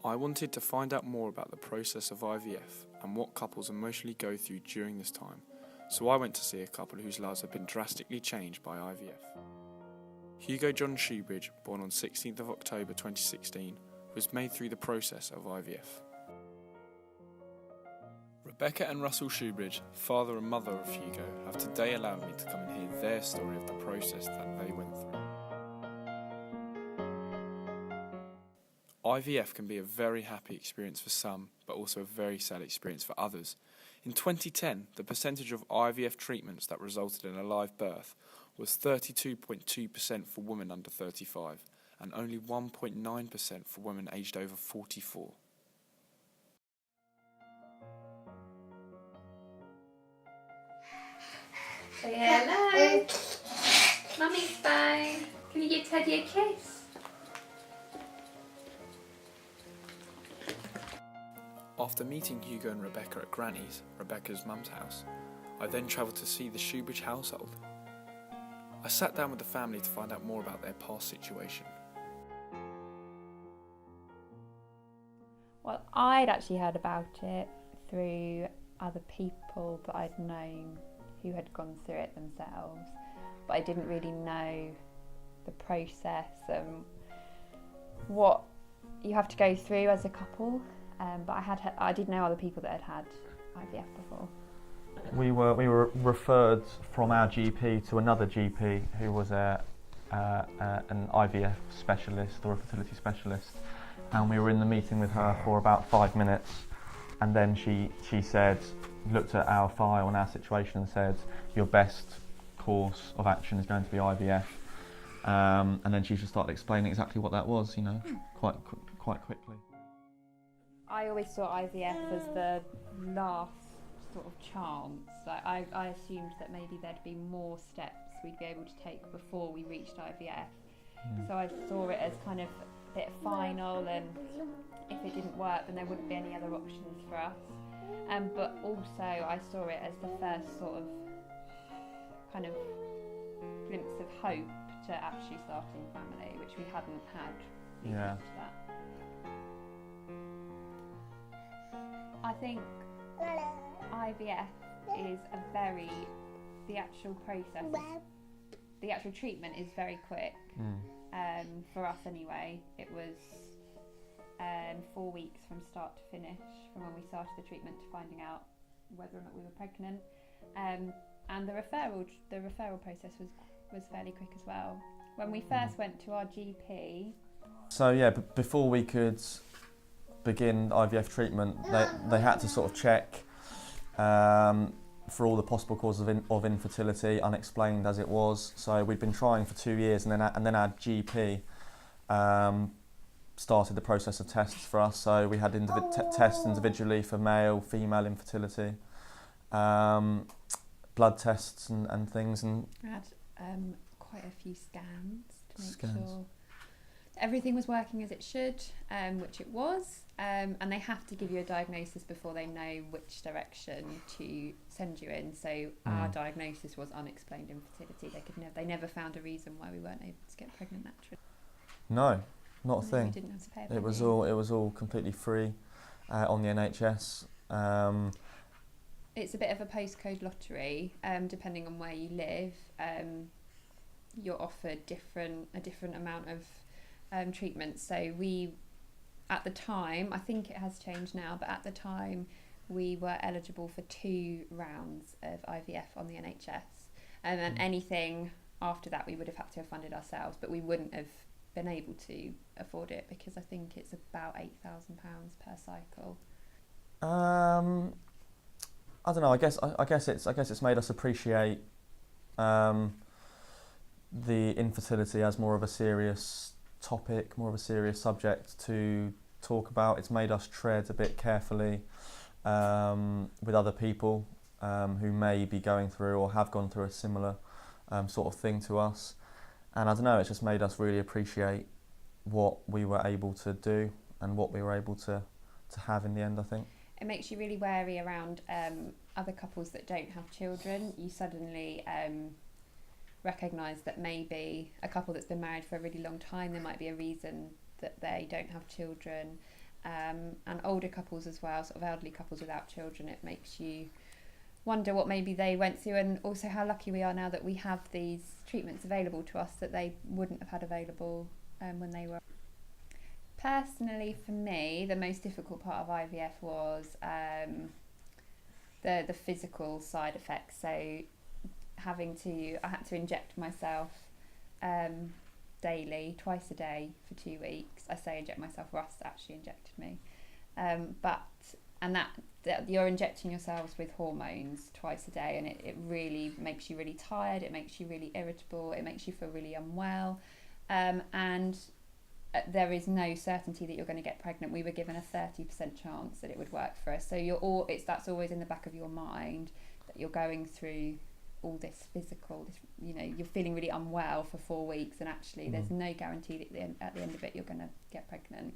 I wanted to find out more about the process of IVF and what couples emotionally go through during this time, so I went to see a couple whose lives have been drastically changed by IVF. Hugo John Shoebridge, born on 16th of October 2016, was made through the process of IVF. Rebecca and Russell Shoebridge, father and mother of Hugo, have today allowed me to come and hear their story of the process that they went through. IVF can be a very happy experience for some, but also a very sad experience for others. In 2010, the percentage of IVF treatments that resulted in a live birth was 32.2% for women under 35 and only 1.9% for women aged over 44. Say hello. Mummy's fine. Can you give Teddy a kiss? After meeting Hugo and Rebecca at Granny's, Rebecca's mum's house, I then travelled to see the Shoebridge household. I sat down with the family to find out more about their past situation. Well, I'd actually heard about it through other people that I'd known who had gone through it themselves, but I didn't really know the process and what you have to go through as a couple. But I did know other people that had had IVF before. We were referred from our GP to another GP who was an IVF specialist or a fertility specialist, and we were in the meeting with her for about 5 minutes, and then she said, looked at our file and our situation and said, your best course of action is going to be IVF, and then she just started explaining exactly what that was, quite quickly. I always saw IVF as the last sort of chance. I assumed that maybe there'd be more steps we'd be able to take before we reached IVF. So I saw it as kind of a bit final, and if it didn't work then there wouldn't be any other options for us. But also I saw it as the first sort of kind of glimpse of hope to actually starting a family, which we hadn't had previous to that. I think IVF is the actual process, the actual treatment is very quick. For us anyway, it was 4 weeks from start to finish, from when we started the treatment to finding out whether or not we were pregnant. And the referral process was fairly quick as well. When we first went to our GP... So yeah, before we could begin IVF treatment, they had to sort of check for all the possible causes of infertility, unexplained as it was. So we'd been trying for 2 years, and then our GP started the process of tests for us. So we had tests individually for male, female infertility, blood tests and things. And we had quite a few scans to make sure everything was working as it should, which it was, and they have to give you a diagnosis before they know which direction to send you in. So our diagnosis was unexplained infertility. They never found a reason why we weren't able to get pregnant naturally. No, not a thing. We didn't have to pay a penny. It was all completely free on the NHS. It's a bit of a postcode lottery, depending on where you live. You're offered a different amount of treatment. So we, at the time, I think it has changed now, but at the time we were eligible for 2 rounds of IVF on the NHS, and then anything after that we would have had to have funded ourselves, but we wouldn't have been able to afford it because I think it's about £8,000 per cycle. I don't know. I guess it's made us appreciate the infertility as more of a serious topic, more of a serious subject to talk about. It's made us tread a bit carefully with other people who may be going through or have gone through a similar sort of thing to us. And I don't know, it's just made us really appreciate what we were able to do and what we were able to have in the end, I think. It makes you really wary around other couples that don't have children. You suddenly recognise that maybe a couple that's been married for a really long time, there might be a reason that they don't have children, and older couples as well, sort of elderly couples without children. It makes you wonder what maybe they went through, and also how lucky we are now that we have these treatments available to us that they wouldn't have had available when they were. Personally, for me, the most difficult part of IVF was the physical side effects. So I had to inject myself daily, twice a day for 2 weeks. I say inject myself, Russ actually injected me. That you're injecting yourselves with hormones twice a day, and it really makes you really tired, it makes you really irritable, it makes you feel really unwell, and there is no certainty that you're going to get pregnant. We were given a 30% chance that it would work for us, so that's always in the back of your mind, that you're going through all this physical, you're feeling really unwell for 4 weeks, and actually there's no guarantee that at the end of it you're going to get pregnant.